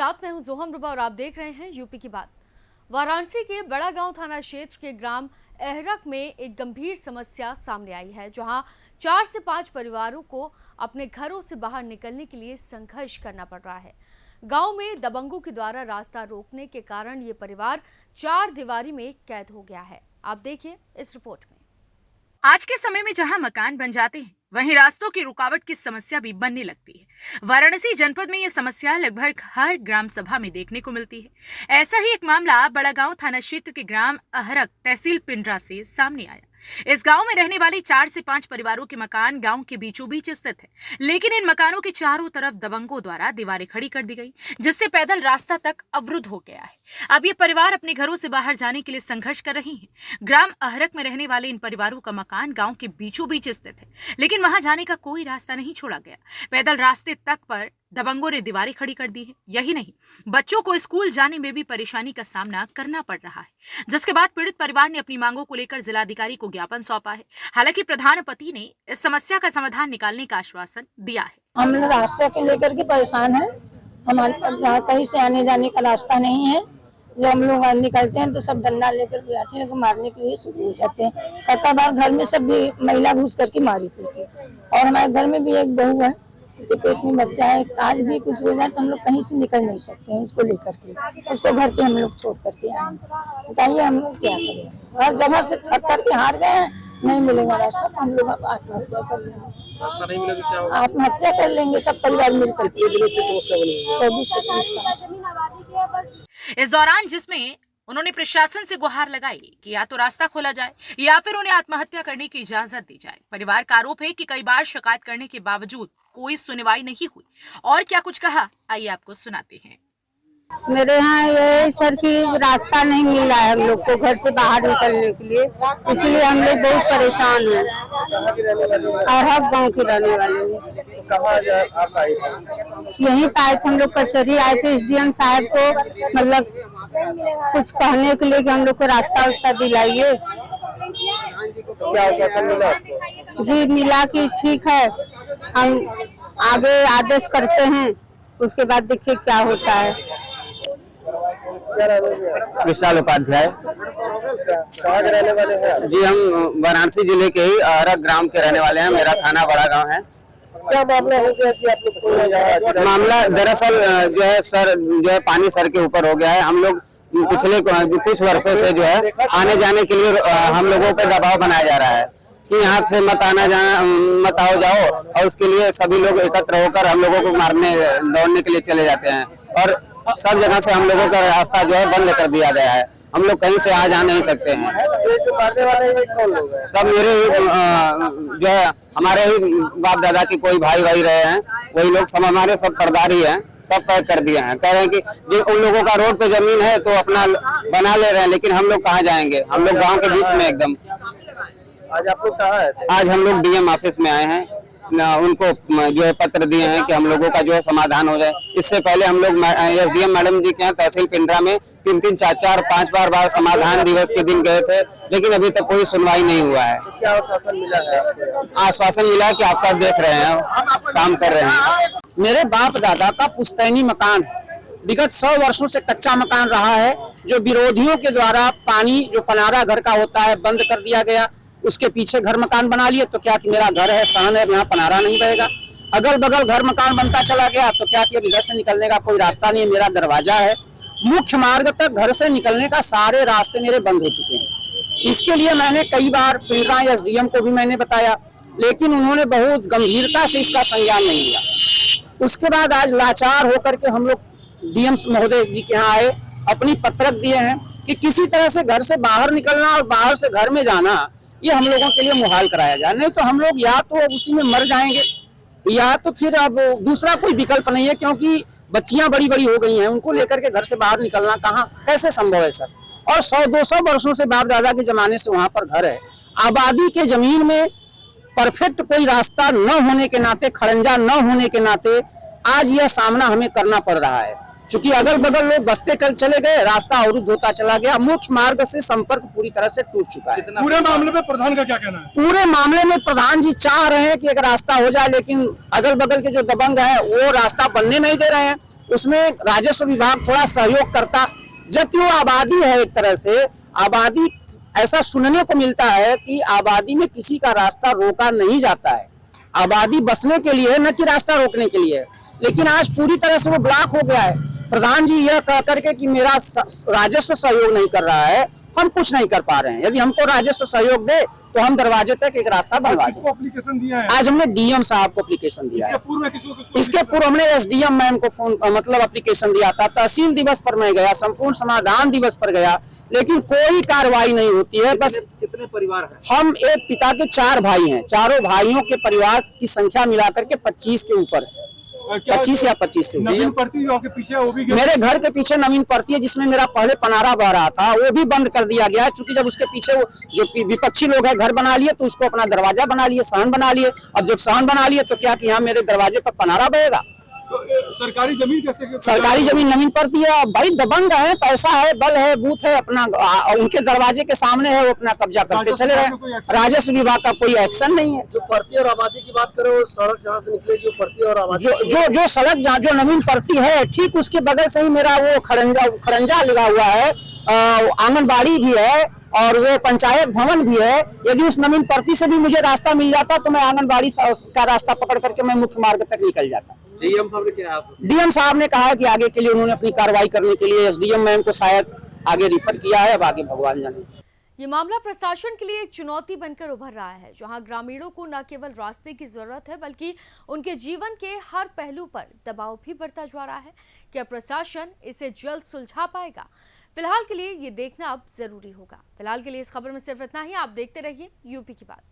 साथ मैं हूं जोहम रुबा और आप देख रहे हैं यूपी की बात। वाराणसी के बड़ा गांव थाना क्षेत्र के ग्राम अहरक में एक गंभीर समस्या सामने आई है, जहां 4 से 5 परिवारों को अपने घरों से बाहर निकलने के लिए संघर्ष करना पड़ रहा है। गांव में दबंगों के द्वारा रास्ता रोकने के कारण ये परिवार 4 दीवारी में कैद हो गया है। आप देखिए इस रिपोर्ट में। आज के समय में जहां मकान बन जाते हैं, वहीं रास्तों की रुकावट की समस्या भी बनने लगती है। वाराणसी जनपद में ये समस्या लगभग हर ग्राम सभा में देखने को मिलती है। ऐसा ही एक मामला बड़ा गांव थाना क्षेत्र के ग्राम अहरक तहसील पिंडरा से सामने आया। इस गांव में रहने वाले 4 से 5 परिवारों के मकान गांव के बीचों बीच स्थित है, लेकिन इन मकानों के चारों तरफ दबंगों द्वारा दीवारें खड़ी कर दी गई, जिससे पैदल रास्ता तक अवरुद्ध हो गया है। अब ये परिवार अपने घरों से बाहर जाने के लिए संघर्ष कर रहे हैं। ग्राम अहरक में रहने वाले इन परिवारों का मकान गांव के बीचों बीच स्थित है, लेकिन वहां जाने का कोई रास्ता नहीं छोड़ा गया। पैदल रास्ते तक पर दबंगों ने दीवारें खड़ी कर दी है। यही नहीं, बच्चों को स्कूल जाने में भी परेशानी का सामना करना पड़ रहा है, जिसके बाद पीड़ित परिवार ने अपनी मांगों को लेकर जिलाधिकारी को ज्ञापन सौंपा है। हालांकि प्रधान पति ने इस समस्या का समाधान निकालने का आश्वासन दिया है। हम लोग रास्ते को लेकर के परेशान हैं। हमारे पास कहीं से आने जाने का रास्ता नहीं है। जब हम लोग निकलते हैं तो सब डंडा लेकर के आते हैं, मारने के लिए शुरू हो जाते हैं। कई बार घर में सब भी महिला घुस करके मारी पीटी, और हमारे घर में भी एक बहू है, उसके पेट में बच्चा है। आज भी कुछ हो जाए तो हम लोग कहीं से निकल नहीं सकते हैं। उसको लेकर के उसको घर पे हम लोग छोड़ करके आए। बताइए हम लोग क्या करें? हर जगह से थक करके हार गए हैं, नहीं मिलेगा रास्ता तो हम लोग आत्महत्या कर लेंगे। आत्महत्या कर लेंगे सब परिवार मिलकर। 24-25 साल। इस दौरान जिसमें उन्होंने प्रशासन से गुहार लगाई कि या तो रास्ता खोला जाए या फिर उन्हें आत्महत्या करने की इजाजत दी जाए। परिवार का आरोप है कि कई बार शिकायत करने के बावजूद कोई सुनवाई नहीं हुई। और क्या कुछ कहा, आइए आपको सुनाते हैं। मेरे यहाँ ये सर की रास्ता नहीं मिल रहा है हम लोग को घर से बाहर निकलने के लिए, इसलिए हम लोग बहुत परेशान हैं। अरहक गाँव के रहने वाले हैं। यहीं पे आए थे हम लोग, कचहरी आए थे SDM साहब को, मतलब कुछ कहने के लिए कि हम लोग को रास्ता दिलाइए। क्या आश्वासन मिला? जी मिला कि ठीक है, हम आगे आदेश करते हैं, उसके बाद देखिए क्या होता है। विशाल उपाध्याय। कहाँ के रहने वाले हैं? जी हम वाराणसी जिले के ही अहरक ग्राम के रहने वाले हैं। मेरा थाना बड़ा गांव है। क्या मामला हो गया कि आप लोग? मामला दरअसल जो है सर, जो है पानी सर के ऊपर हो गया है। हम लोग पिछले कुछ वर्षों से जो है आने जाने के लिए हम लोगों पे दबाव बनाया जा रहा है कि यहाँ से मत आना जाना, मत आओ जाओ, और उसके लिए सभी लोग एकत्र होकर हम लोगों को मारने दौड़ने के लिए चले जाते हैं, और सब जगह से हम लोगों का रास्ता जो है बंद कर दिया गया है। हम लोग कहीं से आ जा नहीं सकते हैं। मारने वाले कौन लोग हैं? सब मेरे जो है हमारे ही बाप दादा के कोई भाई रहे हैं, वही लोग सब हमारे सब सरदारी हैं, सब पैक कर दिए हैं। कह रहे हैं कि जो उन लोगों का रोड पे जमीन है तो अपना बना ले रहे हैं, लेकिन हम लोग कहाँ जाएंगे? हम लोग गाँव के बीच में एकदम। आज आप लोग कहाँ है? आज हम लोग DM ऑफिस में आए हैं, उनको जो है पत्र दिए हैं कि हम लोगों का जो है समाधान हो जाए। इससे पहले हम लोग SDM मैडम जी के यहाँ तहसील पिंडरा में 3-3, 4-4, 5 बार समाधान दिवस के दिन गए थे, लेकिन अभी तक कोई सुनवाई नहीं हुआ है। क्या आश्वासन मिला है? आश्वासन मिला कि आपका देख रहे हैं, काम कर रहे हैं। मेरे बाप दादा का पुश्तैनी मकान है, विगत 100 वर्षों से कच्चा मकान रहा है, जो विरोधियों के द्वारा पानी जो पनारा घर का होता है बंद कर दिया गया। उसके पीछे घर मकान बना लिए तो क्या कि मेरा घर है, सहन है, यहाँ पनारा नहीं रहेगा। अगल बगल घर मकान बनता चला गया तो क्या कि अब इधर से निकलने का कोई रास्ता नहीं है। मेरा दरवाजा है, मुख्य मार्ग तक घर से निकलने का सारे रास्ते मेरे बंद हो चुके हैं। इसके लिए मैंने कई बार पिंडरा SDM को भी मैंने बताया, लेकिन उन्होंने बहुत गंभीरता से इसका संज्ञान नहीं लिया। उसके बाद आज लाचार होकर के हम लोग DM महोदय जी के यहाँ आए, अपनी पत्रक दिए हैं कि किसी तरह से घर से बाहर निकलना और बाहर से घर में जाना ये हम लोगों के लिए मुहाल कराया जाए, नहीं तो हम लोग या तो उसी में मर जाएंगे या तो फिर अब दूसरा कोई विकल्प नहीं है, क्योंकि बच्चियां बड़ी हो गई हैं, उनको लेकर के घर से बाहर निकलना कहाँ कैसे संभव है सर? और 100-200 वर्षों से बाप दादा के जमाने से वहां पर घर है। आबादी के जमीन में परफेक्ट कोई रास्ता न होने के नाते, खड़ंजा न होने के नाते आज यह सामना हमें करना पड़ रहा है। चूंकि अगल बगल लोग बसते कल चले गए, रास्ता अवरुद्ध होता चला गया, मुख्य मार्ग से संपर्क पूरी तरह से टूट चुका है। पूरे मामले में प्रधान का क्या कहना है? पूरे मामले में प्रधान जी चाह रहे हैं कि एक रास्ता हो जाए, लेकिन अगल बगल के जो दबंग है वो रास्ता बनने नहीं दे रहे हैं। उसमें राजस्व विभाग थोड़ा सहयोग करता, जबकि वो आबादी है एक तरह से। आबादी ऐसा सुनने को मिलता है कि आबादी में किसी का रास्ता रोका नहीं जाता है। आबादी बसने के लिए न कि रास्ता रोकने के लिए। लेकिन आज पूरी तरह से वो ब्लॉक हो गया है। प्रधान जी यह कह करके कि मेरा राजस्व सहयोग नहीं कर रहा है, हम कुछ नहीं कर पा रहे हैं। यदि हमको राजस्व सहयोग दे तो हम दरवाजे तक एक रास्ता बनवा दें। किसको एप्लीकेशन दिया है? आज हमने डीएम साहब को एप्लीकेशन दिया है। इससे पूर्व किसको इसके पूर्व हमने एसडीएम मैम को फोन मतलब एप्लीकेशन दिया था। तहसील दिवस पर मैं गया, संपूर्ण समाधान दिवस पर गया, लेकिन कोई कार्रवाई नहीं होती है। बस कितने परिवार हैं? हम एक पिता के 4 भाई हैं, चारों भाइयों के परिवार की संख्या मिलाकर के 25 के ऊपर है। 25 या 25 से नवीन पड़ती जो आपके पीछे वो भी मेरे घर के पीछे नवीन पड़ती है, जिसमें मेरा पहले पनारा बह रहा था, वो भी बंद कर दिया गया है। चूंकि जब उसके पीछे वो जो विपक्षी लोग हैं घर बना लिए, तो उसको अपना दरवाजा बना लिए, सहन बना लिए। अब जब सहन बना लिए तो क्या कि यहाँ मेरे दरवाजे पर पनारा बहेगा? तो सरकारी जमीन कैसे? सरकारी जमीन नवीन पड़ती है। भाई दबंग है, पैसा है, बल है, बूथ है, अपना उनके दरवाजे के सामने है, वो अपना कब्जा करके चले रहे। राजस्व विभाग का कोई एक्शन नहीं है। जो पड़ती और आबादी की बात करें, वो सड़क जहाँ से निकले जो पड़ती और आबादी जो सड़क जहाँ जो नवीन पड़ती है, ठीक उसके बगल से ही मेरा वो खड़ंजा लगा हुआ है, आंगनबाड़ी भी है और वो पंचायत भवन भी है। यदि उस नवीन पड़ती से भी मुझे रास्ता मिल जाता तो मैं आंगनबाड़ी का रास्ता पकड़ करके मैं मुख्य मार्ग तक निकल जाता। डीएम साहब ने क्या? डीएम साहब ने कहा है कि आगे के लिए उन्होंने अपनी कार्रवाई करने के लिए एसडीएम मैम को शायद आगे रिफर किया है। अब आगे भगवान जाने। ये मामला प्रशासन के लिए एक चुनौती बनकर उभर रहा है, जहां ग्रामीणों को न केवल रास्ते की जरूरत है, बल्कि उनके जीवन के हर पहलू पर दबाव भी बढ़ता जा रहा है। क्या प्रशासन इसे जल्द सुलझा पाएगा? फिलहाल के लिए ये देखना अब जरूरी होगा। फिलहाल के लिए इस खबर में सिर्फ इतना ही। आप देखते रहिए यूपी की बात।